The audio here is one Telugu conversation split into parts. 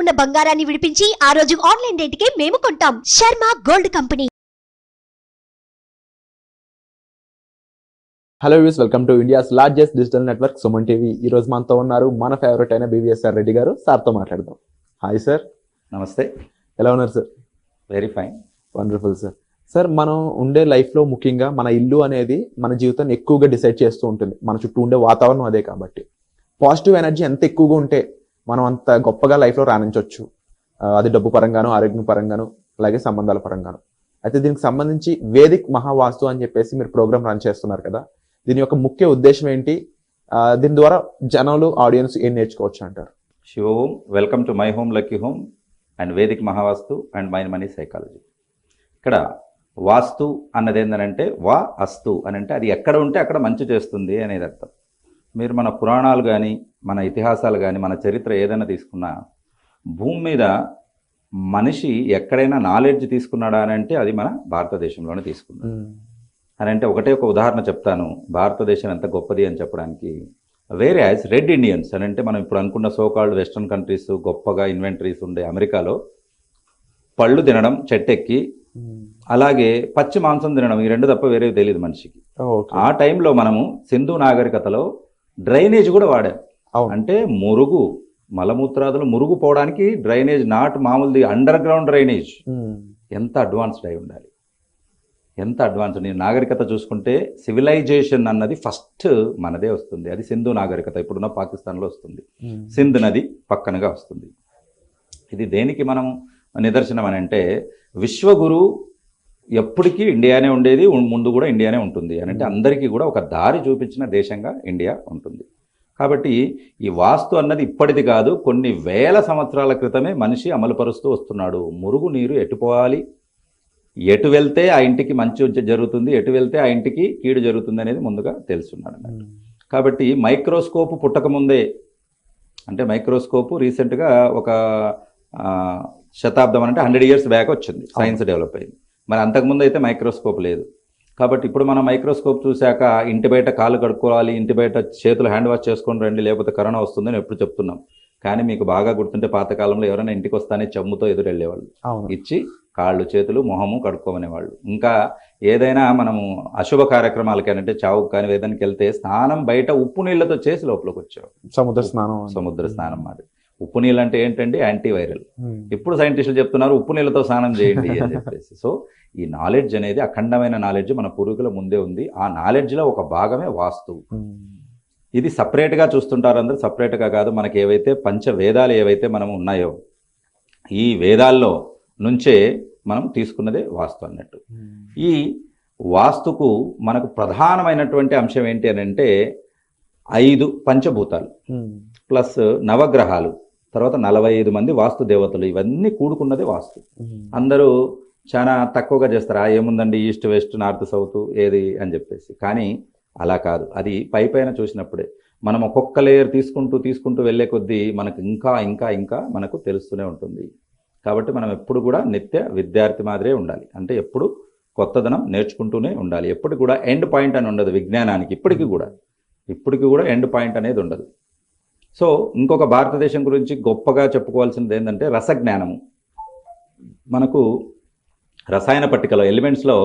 ఉన్న బంగారాన్ని విడిపించి ఆ రోజు ఆన్లైన్ రేటుకే మేము కొంటాం. Sharma gold company. Hello views, welcome to India's largest digital network Suman TV. ఈ రోజు మనతో ఉన్నారు మన ఫేవరెట్ అయిన బీవీఎస్ఆర్ రెడ్డి గారు. సార్తో మాట్లాడదాం. Hi sir. నమస్తే. ఎలా ఉన్నారు sir? Very fine. Wonderful sir. Sir, మనం ఉండే లైఫ్లో ముఖ్యంగా మన ఇల్లు అనేది మన జీవితాన్ని ఎక్కువగా డిసైడ్ చేస్తూ ఉంటుంది. మన చుట్టూ ఉండే వాతావరణం అదే కాబట్టి పాజిటివ్ ఎనర్జీ ఎంత ఎక్కువగా ఉంటే మనం అంత గొప్పగా లైఫ్లో రాణించవచ్చు. అది డబ్బు పరంగాను, ఆరోగ్యం పరంగాను, అలాగే సంబంధాల పరంగాను. అయితే దీనికి సంబంధించి వేదిక్ మహావాస్తు అని చెప్పేసి మీరు ప్రోగ్రామ్ రన్ చేస్తున్నారు కదా, దీని యొక్క ముఖ్య ఉద్దేశం ఏంటి? దీని ద్వారా జనాలు, ఆడియన్స్ ఏం నేర్చుకోవచ్చు అంటారు? Shiva Om, welcome to my home lucky home and Vedic Mahavastu and mind money psychology. ఇక్కడ వాస్తు అన్నది ఏంటంటే వా అస్తు అని అంటే అది ఎక్కడ ఉంటే అక్కడ మంచి చేస్తుంది అనేది అర్థం. మీరు మన పురాణాలు కానీ, మన ఇతిహాసాలు కానీ, మన చరిత్ర ఏదైనా తీసుకున్నా, భూమి మీద మనిషి ఎక్కడైనా నాలెడ్జ్ తీసుకున్నాడా అని అంటే అది మన భారతదేశంలోనే తీసుకున్నాడు అని అంటే ఒకటే ఒక ఉదాహరణ చెప్తాను భారతదేశం ఎంత గొప్పది అని చెప్పడానికి. వేరే యాజ్ రెడ్ ఇండియన్స్ అని అంటే మనం ఇప్పుడు అనుకున్న సోకాల్డ్ వెస్ట్రన్ కంట్రీస్ గొప్పగా ఇన్వెంటరీస్ ఉండే అమెరికాలో పళ్ళు తినడం చెట్టెక్కి, అలాగే పచ్చి మాంసం తినడం, ఈ రెండు తప్ప వేరేవి తెలియదు మనిషికి. ఆ టైంలో మనము సింధు నాగరికతలో డ్రైనేజ్ కూడా వాడాం. అంటే మురుగు, మలమూత్రాదులు మురుగు పోవడానికి డ్రైనేజ్, నాట్ మామూలుది, అండర్ గ్రౌండ్ డ్రైనేజ్. ఎంత అడ్వాన్స్డ్ అయి ఉండాలి, ఎంత అడ్వాన్స్. నేను నాగరికత చూసుకుంటే సివిలైజేషన్ అన్నది ఫస్ట్ మనదే వస్తుంది. అది సింధు నాగరికత, ఇప్పుడున్న పాకిస్తాన్లో వస్తుంది. సింధ్ నది పక్కనగా వస్తుంది. ఇది దేనికి మనం నిదర్శనం అని అంటే, విశ్వగురు ఎప్పటికీ ఇండియానే ఉండేది, ముందు కూడా ఇండియానే ఉంటుంది అని అంటే అందరికీ కూడా ఒక దారి చూపించిన దేశంగా ఇండియా ఉంటుంది. కాబట్టి ఈ వాస్తు అన్నది ఇప్పటిది కాదు, కొన్ని వేల సంవత్సరాల క్రితమే మనిషి అమలుపరుస్తూ వస్తున్నాడు. మురుగు నీరు ఎటు పోవాలి, ఎటు వెళ్తే ఆ ఇంటికి మంచి జరుగుతుంది, ఎటు వెళ్తే ఆ ఇంటికి కీడు జరుగుతుంది అనేది ముందుగా తెలుసున్నాడు అన్నట్టు. కాబట్టి మైక్రోస్కోప్ పుట్టకముందే, అంటే మైక్రోస్కోప్ రీసెంట్గా ఒక శతాబ్దం అంటే 100 years బ్యాక్ వచ్చింది, సైన్స్ డెవలప్ అయింది. మరి అంతకుముందు అయితే మైక్రోస్కోప్ లేదు. కాబట్టి ఇప్పుడు మనం మైక్రోస్కోప్ చూశాక ఇంటి బయట కాళ్ళు కడుక్కోవాలి, ఇంటి బయట చేతులు హ్యాండ్ వాష్ చేసుకొని రండి, లేకపోతే కరోనా వస్తుందని ఎప్పుడు చెప్తున్నాం. కానీ మీకు బాగా గుర్తుంటే పాతకాలంలో ఎవరైనా ఇంటికి వస్తానే చెమ్ముతో ఎదురు వెళ్ళేవాళ్ళు, ఇచ్చి కాళ్ళు చేతులు మొహము కడుక్కోమనేవాళ్ళు. ఇంకా ఏదైనా మనము అశుభ కార్యక్రమాలకి అంటే చావుకు కానీ వేదానికి వెళ్తే స్నానం బయట ఉప్పు నీళ్లతో చేసి లోపలికి వచ్చేవాడు. సముద్ర స్నానం మాట. ఉప్పు నీళ్ళు అంటే ఏంటంటే యాంటీవైరల్. ఇప్పుడు సైంటిస్టులు చెప్తున్నారు ఉప్పు నీళ్ళతో స్నానం చేయండి అని చెప్పేసి. సో ఈ నాలెడ్జ్ అనేది అఖండమైన నాలెడ్జ్ మన పూర్వీకుల ముందే ఉంది. ఆ నాలెడ్జ్లో ఒక భాగమే వాస్తు. ఇది సపరేట్గా చూస్తుంటారు అందరూ, సపరేట్గా కాదు. మనకి ఏవైతే పంచవేదాలు ఏవైతే మనం ఉన్నాయో ఈ వేదాల్లో నుంచే మనం తీసుకున్నదే వాస్తు అన్నట్టు. ఈ వాస్తుకు మనకు ప్రధానమైనటువంటి అంశం ఏంటి అని అంటే 5 పంచభూతాలు ప్లస్ నవగ్రహాలు, తర్వాత 45 మంది వాస్తు దేవతలు, ఇవన్నీ కూడుకున్నదే వాస్తు. అందరూ చాలా తక్కువగా చేస్తారు, ఏముందండి ఈస్ట్ వెస్ట్ నార్త్ సౌత్ ఏది అని చెప్పేసి. కానీ అలా కాదు. అది పైన చూసినప్పుడే మనం ఒక్కొక్క లేయర్ తీసుకుంటూ వెళ్ళే కొద్దీ మనకు ఇంకా ఇంకా ఇంకా మనకు తెలుస్తూనే ఉంటుంది. కాబట్టి మనం ఎప్పుడు కూడా నిత్య విద్యార్థి మాదిరే ఉండాలి. అంటే ఎప్పుడు కొత్తదనం నేర్చుకుంటూనే ఉండాలి. ఎప్పుడు కూడా ఎండ్ పాయింట్ అని ఉండదు విజ్ఞానానికి. ఇప్పటికీ కూడా ఎండ్ పాయింట్ అనేది ఉండదు. సో ఇంకొక భారతదేశం గురించి గొప్పగా చెప్పుకోవాల్సింది ఏంటంటే రసజ్ఞానము. మనకు రసాయన పట్టికలో ఎలిమెంట్స్లో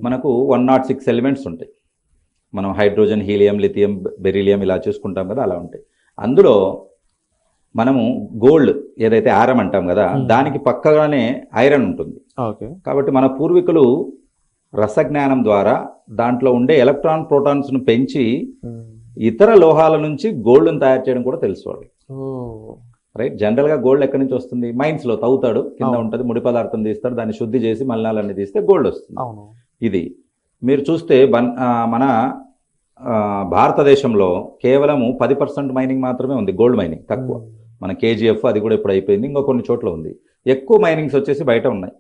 మనకు 106 ఎలిమెంట్స్ ఉంటాయి. మనం హైడ్రోజన్, హీలియం, లిథియం, బెరీలియం ఇలా చూసుకుంటాం కదా, అలా ఉంటాయి. అందులో మనము గోల్డ్ ఏదైతే ఆరం అంటాం కదా, దానికి పక్కగానే ఐరన్ ఉంటుంది. కాబట్టి మన పూర్వీకులు రసజ్ఞానం ద్వారా దాంట్లో ఉండే ఎలక్ట్రాన్ ప్రోటాన్స్ను పెంచి ఇతర లోహాల నుంచి గోల్డ్ని తయారు చేయడం కూడా తెలుసుకోవాలి. రైట్. జనరల్గా గోల్డ్ ఎక్కడి నుంచి వస్తుంది? మైన్స్లో తవ్వుతాడు, కింద ఉంటుంది, ముడి పదార్థం తీస్తాడు, దాన్ని శుద్ధి చేసి మలినాలన్నీ తీస్తే గోల్డ్ వస్తుంది. ఇది మీరు చూస్తే మన భారతదేశంలో కేవలము 10% మైనింగ్ మాత్రమే ఉంది, గోల్డ్ మైనింగ్ తక్కువ. మన కేజీఎఫ్ అది కూడా ఇప్పుడు అయిపోయింది, ఇంకా కొన్ని చోట్ల ఉంది. ఎక్కువ మైనింగ్స్ వచ్చేసి బయట ఉన్నాయి,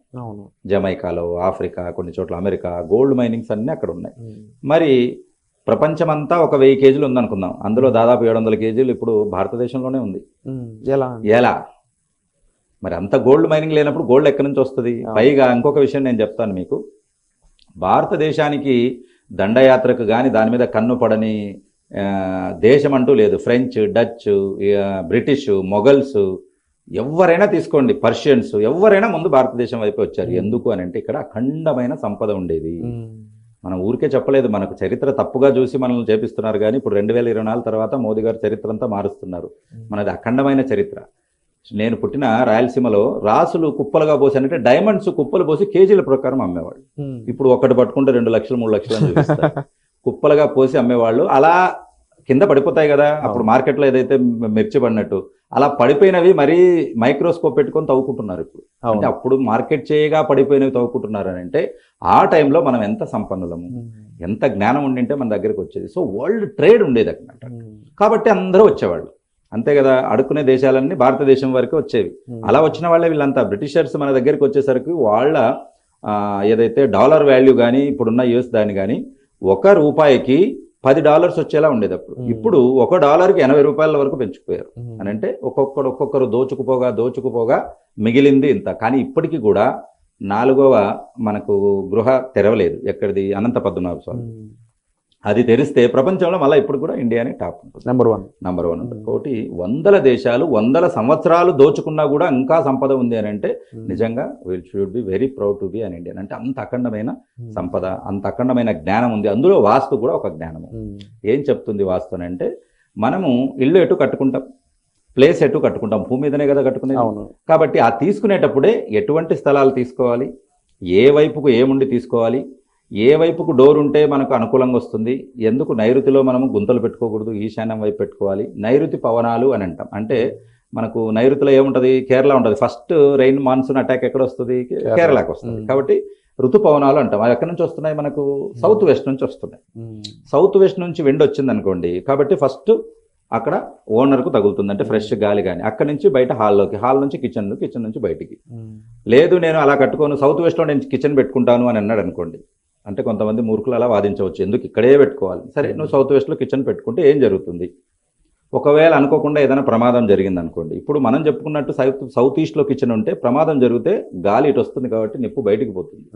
జమైకాలో, ఆఫ్రికా, కొన్ని చోట్ల అమెరికా. గోల్డ్ మైనింగ్స్ అన్నీ అక్కడ ఉన్నాయి. మరి ప్రపంచమంతా ఒక 1000 కేజీలు ఉందనుకుందాం, అందులో దాదాపు 700 కేజీలు ఇప్పుడు భారతదేశంలోనే ఉంది. ఎలా మరి అంత గోల్డ్ మైనింగ్ లేనప్పుడు గోల్డ్ ఎక్కడి నుంచి వస్తుంది? పైగా ఇంకొక విషయం నేను చెప్తాను మీకు. భారతదేశానికి దండయాత్రకు కానీ దాని మీద కన్ను పడని దేశం అంటూ లేదు. ఫ్రెంచ్, డచ్, బ్రిటిష్, మొఘల్స్, ఎవరైనా తీసుకోండి, పర్షియన్స్ ఎవరైనా ముందు భారతదేశం వైపు వచ్చారు. ఎందుకు అని అంటే ఇక్కడ అఖండమైన సంపద ఉండేది. మనం ఊరికే చెప్పలేదు, మనకు చరిత్ర తప్పుగా చూసి మనల్ని చేపిస్తున్నారు. కానీ ఇప్పుడు 2024 తర్వాత మోదీ గారు చరిత్ర అంతా మారుస్తున్నారు. మనది అఖండమైన చరిత్ర. నేను పుట్టిన రాయలసీమలో రాసులు కుప్పలుగా పోసి అంటే డైమండ్స్ కుప్పలు పోసి కేజీల ప్రకారం అమ్మేవాళ్ళు. ఇప్పుడు ఒకటి పట్టుకుంటే 2 లక్షలు 3 లక్షలు అని చూపిస్తారు. కుప్పలుగా పోసి అమ్మేవాళ్ళు. అలా కింద పడిపోతాయి కదా, అప్పుడు మార్కెట్లో ఏదైతే మిర్చి పడినట్టు అలా పడిపోయినవి మరీ మైక్రోస్కోప్ పెట్టుకొని తవ్వుకుంటున్నారు ఇప్పుడు. అంటే అప్పుడు మార్కెట్ చేయగా పడిపోయినవి తవ్వుకుంటున్నారు అని అంటే ఆ టైంలో మనం ఎంత సంపన్నులము, ఎంత జ్ఞానం ఉండింటే మన దగ్గరికి వచ్చేది. సో వరల్డ్ ట్రేడ్ ఉండేది అన్నమాట. కాబట్టి అందరూ వచ్చేవాళ్ళు, అంతే కదా. అడుక్కునే దేశాలన్నీ భారతదేశం వరకు వచ్చేవి. అలా వచ్చిన వాళ్ళే వీళ్ళంతా. బ్రిటిషర్స్ మన దగ్గరికి వచ్చేసరికి వాళ్ళ ఏదైతే డాలర్ వాల్యూ కానీ ఇప్పుడున్న యూఎస్ దాని కానీ $1 $10 వచ్చేలా ఉండేది అప్పుడు. ఇప్పుడు $1కి $80 వరకు పెంచుకుపోయారు. అని అంటే ఒక్కొక్కరు దోచుకుపోగా మిగిలింది ఇంత. కానీ ఇప్పటికీ కూడా 4వ మనకు గృహ తెరవలేదు. ఎక్కడిది? అనంత పద్మనాభ స్వామి. అది తెరిస్తే ప్రపంచంలో మళ్ళీ ఇప్పుడు కూడా ఇండియానే టాప్ ఉంటుంది, నెంబర్ వన్ ఉంటుంది. ఒకటి 100 దేశాలు 100 సంవత్సరాలు దోచుకున్నా కూడా ఇంకా సంపద ఉంది అని అంటే నిజంగా will should be very proud to be an Indian. అంటే అంత అఖండమైన సంపద, అంత అఖండమైన జ్ఞానం ఉంది. అందులో వాస్తు కూడా ఒక జ్ఞానము. ఏం చెప్తుంది వాస్తు అని అంటే, మనము ఇల్లు ఎటు కట్టుకుంటాం, ప్లేస్ ఎటు కట్టుకుంటాం, భూమి మీదనే కదా కట్టుకునేది. కాబట్టి ఆ తీసుకునేటప్పుడే ఎటువంటి స్థలాలు తీసుకోవాలి, ఏ వైపుకు ఏముండి తీసుకోవాలి, ఏ వైపుకు డోర్ ఉంటే మనకు అనుకూలంగా వస్తుంది, ఎందుకు నైరుతిలో మనము గుంతలు పెట్టుకోకూడదు, ఈశాన్యం వైపు పెట్టుకోవాలి. నైరుతి పవనాలు అని అంటాం. అంటే మనకు నైరుతిలో ఏముంటుంది, కేరళ ఉంటుంది. ఫస్ట్ రెయిన్ మాన్సూన్ అటాక్ ఎక్కడ వస్తుంది, కేరళకు వస్తుంది. కాబట్టి ఋతుపవనాలు అంటాం. అవి ఎక్కడి నుంచి వస్తున్నాయి, మనకు సౌత్ వెస్ట్ నుంచి వస్తున్నాయి. సౌత్ వెస్ట్ నుంచి విండ్ వచ్చింది అనుకోండి, కాబట్టి ఫస్ట్ అక్కడ ఓనర్కు తగులుతుంది, అంటే ఫ్రెష్ గాలి. కానీ అక్కడి నుంచి బయట హాల్లోకి, హాల్ నుంచి కిచెన్ నుంచి బయటికి. లేదు నేను అలా కట్టుకోను, సౌత్ వెస్ట్లో నేను కిచెన్ పెట్టుకుంటాను అని అన్నాడు అనుకోండి, అంటే కొంతమంది మూర్ఖులు అలా వాదించవచ్చు, ఎందుకు ఇక్కడే పెట్టుకోవాలి. సరే, నువ్వు సౌత్ వెస్ట్లో కిచెన్ పెట్టుకుంటే ఏం జరుగుతుంది, ఒకవేళ అనుకోకుండా ఏదైనా ప్రమాదం జరిగింది అనుకోండి. ఇప్పుడు మనం చెప్పుకున్నట్టు సౌత్ ఈస్ట్లో కిచెన్ ఉంటే ప్రమాదం జరిగితే గాలి ఇటు వస్తుంది కాబట్టి నిప్పు బయటికి పోతుంది,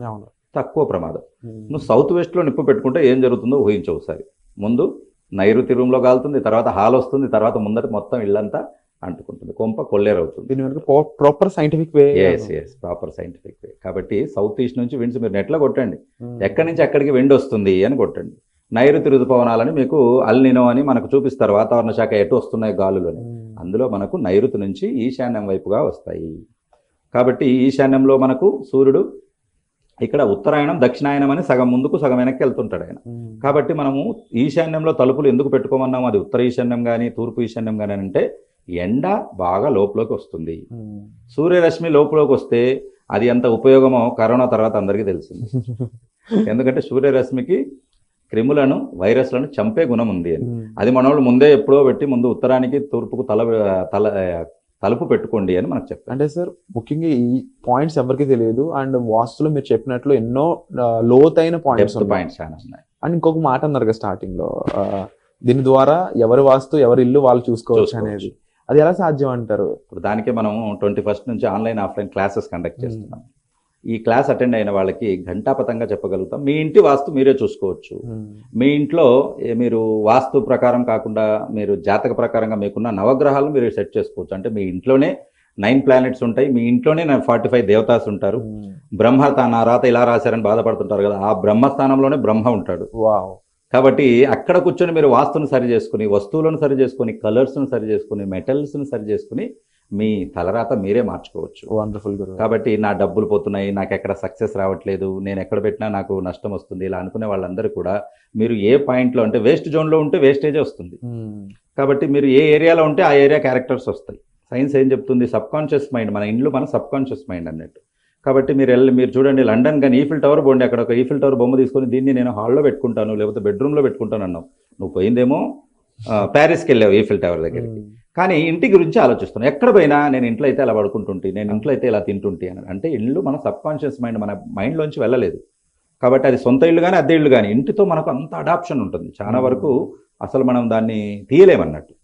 తక్కువ ప్రమాదం. నువ్వు సౌత్ వెస్ట్లో నిప్పు పెట్టుకుంటే ఏం జరుగుతుందో ఊహించవు. ఒకసారి ముందు నైరుతి రూమ్లో కాలుతుంది, తర్వాత హాల్ వస్తుంది, తర్వాత ముందట మొత్తం ఇల్లంతా అంటుకుంటుంది, కొంప కొల్లేరవుతుంది. Proper scientific way. Proper scientific way. కాబట్టి సౌత్ ఈస్ట్ నుంచి విండ్స్ మీరు నెట్లో కొట్టండి, ఎక్కడి నుంచి ఎక్కడికి విండ్ వస్తుంది అని కొట్టండి. నైరుతి ఋతుపవనాలని మీకు అల్నినో అని మనకు చూపిస్తారు, వాతావరణ శాఖ ఎటు వస్తున్నాయి గాలులని. అందులో మనకు నైరుతి నుంచి ఈశాన్యం వైపుగా వస్తాయి. కాబట్టి ఈశాన్యంలో మనకు సూర్యుడు, ఇక్కడ ఉత్తరాయణం దక్షిణాయనం అని సగం ముందుకు సగం వెనక్కి వెళ్తుంటాడు ఆయన. కాబట్టి మనము ఈశాన్యంలో తలుపులు ఎందుకు పెట్టుకోమన్నాము, అది ఉత్తర ఈశాన్యం కానీ తూర్పు ఈశాన్యం కానీ అంటే ఎండ బాగా లోపలికి వస్తుంది. సూర్యరశ్మి లోపలికి వస్తే అది ఎంత ఉపయోగమో కరోనా తర్వాత అందరికీ తెలిసింది. ఎందుకంటే సూర్యరశ్మికి క్రిములను, వైరస్లను చంపే గుణం ఉంది అని. అది మనోళ్ళు ముందే ఎప్పుడో పెట్టి ముందు ఉత్తరానికి తూర్పుకు తలుపు పెట్టుకోండి అని మనకు చెప్పారు. అంటే సార్ ముఖ్యంగా ఈ పాయింట్స్ ఎవరికి తెలియదు. అండ్ వాస్తులో మీరు చెప్పినట్లు ఎన్నో లోతైన పాయింట్స్ చాలా ఉన్నాయి. అండ్ ఇంకొక మాట అన్నారు కదా స్టార్టింగ్ లో, దీని ద్వారా ఎవరి వాస్తు ఎవరి ఇల్లు వాళ్ళు చూసుకోవచ్చు అనేది. అది ఎలా సాధ్యం అంటారు? ఇప్పుడు దానికే మనం 21st నుంచి ఆన్లైన్ ఆఫ్లైన్ క్లాసెస్ కండక్ట్ చేస్తున్నాం. ఈ క్లాస్ అటెండ్ అయిన వాళ్ళకి ఘంటాపథంగా చెప్పగలుగుతాం, మీ ఇంటి వాస్తు మీరే చూసుకోవచ్చు. మీ ఇంట్లో మీరు వాస్తు ప్రకారం కాకుండా మీరు జాతక ప్రకారంగా మీకున్న నవగ్రహాలను మీరు సెట్ చేసుకోవచ్చు. అంటే మీ ఇంట్లోనే 9 ప్లానెట్స్ ఉంటాయి, మీ ఇంట్లోనే 45 దేవతాస్ ఉంటారు. బ్రహ్మ నా రాత ఇలా రాశారని బాధపడుతుంటారు కదా, ఆ బ్రహ్మస్థానంలోనే బ్రహ్మ ఉంటాడు. కాబట్టి అక్కడ కూర్చొని మీరు వాస్తును సరి చేసుకుని, వస్తువులను సరి చేసుకుని, కలర్స్ను సరి చేసుకుని, మెటల్స్ను సరి చేసుకుని మీ తలరాత మీరే మార్చుకోవచ్చు. వండర్ఫుల్. కాబట్టి నా డబ్బులు పోతున్నాయి, నాకు ఎక్కడ సక్సెస్ రావట్లేదు, నేను ఎక్కడ పెట్టినా నాకు నష్టం వస్తుంది, ఇలా అనుకునే వాళ్ళందరూ కూడా మీరు ఏ పాయింట్లో అంటే వేస్ట్ జోన్లో ఉంటే వేస్టేజే వస్తుంది. కాబట్టి మీరు ఏ ఏరియాలో ఉంటే ఆ ఏరియా క్యారెక్టర్స్ వస్తాయి. సైన్స్ ఏం చెప్తుంది, సబ్కాన్షియస్ మైండ్, మన ఇండ్లు మన సబ్కాన్షియస్ మైండ్ అన్నట్టు. కాబట్టి మీరు చూడండి, లండన్ కానీ ఈఫిల్ టవర్ పోండి, అక్కడ ఒక ఈఫిల్ టవర్ బొమ్మ తీసుకొని దీన్ని నేను హాల్లో పెట్టుకుంటాను లేకపోతే బెడ్రూమ్లో పెట్టుకుంటాను అన్నావు, నువ్వు పోయిందేమో ప్యారిస్కి వెళ్ళావు ఈఫిల్ టవర్ దగ్గరికి, కానీ ఇంటి గురించి ఆలోచిస్తున్నాను. ఎక్కడ పోయినా నేను ఇంట్లో అయితే అలా పడుకుంటుంటే, నేను ఇంట్లో అయితే ఇలా తింటుంటే అని. అంటే ఇల్లు మన సబ్కాన్షియస్ మైండ్, మన మైండ్లోంచి వెళ్ళలేదు. కాబట్టి అది సొంత ఇల్లు కానీ అద్దె ఇల్లు కానీ ఇంటితో మనకు అంత అడాప్షన్ ఉంటుంది. చాలా వరకు అసలు మనం దాన్ని తీయలేమన్నట్టు.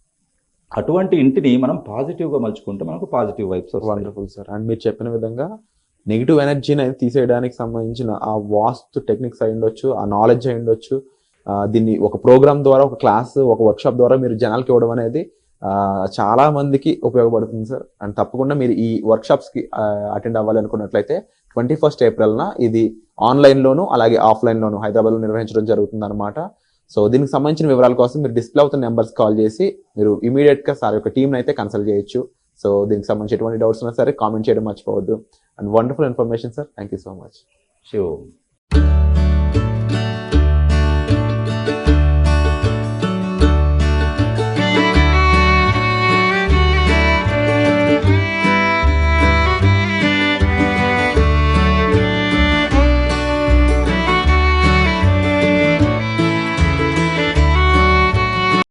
అటువంటి ఇంటిని మనం పాజిటివ్గా మలుచుకుంటే మనకు పాజిటివ్ వైబ్స్ వస్తాయి. Wonderful sir. అండ్ మీరు చెప్పిన విధంగా నెగిటివ్ ఎనర్జీని తీసేయడానికి సంబంధించిన ఆ వాస్తు టెక్నిక్స్ అయి ఉండొచ్చు, ఆ నాలెడ్జ్ అయి ఉండొచ్చు, దీన్ని ఒక ప్రోగ్రామ్ ద్వారా, ఒక క్లాస్, ఒక వర్క్షాప్ ద్వారా మీరు జనాలకి ఇవ్వడం అనేది చాలా మందికి ఉపయోగపడుతుంది సార్. అండ్ తప్పకుండా మీరు ఈ వర్క్షాప్స్కి అటెండ్ అవ్వాలి అనుకున్నట్లయితే 21st ఏప్రిల్న ఇది ఆన్లైన్లోను అలాగే ఆఫ్లైన్లోను హైదరాబాద్లో నిర్వహించడం జరుగుతుంది అనమాట. సో దీనికి సంబంధించిన వివరాల కోసం మీరు డిస్ప్లే అవుతున్న నెంబర్స్ కాల్ చేసి మీరు ఇమీడియట్గా సార్ యొక్క టీంని అయితే కన్సల్ట్ చేయొచ్చు. సో దీనికి సంబంధించి ఎటువంటి డౌట్స్ ఉన్నా సరే కామెంట్ చేయడం మర్చిపోవద్దు. And wonderful information sir. Thank you so much. Sure.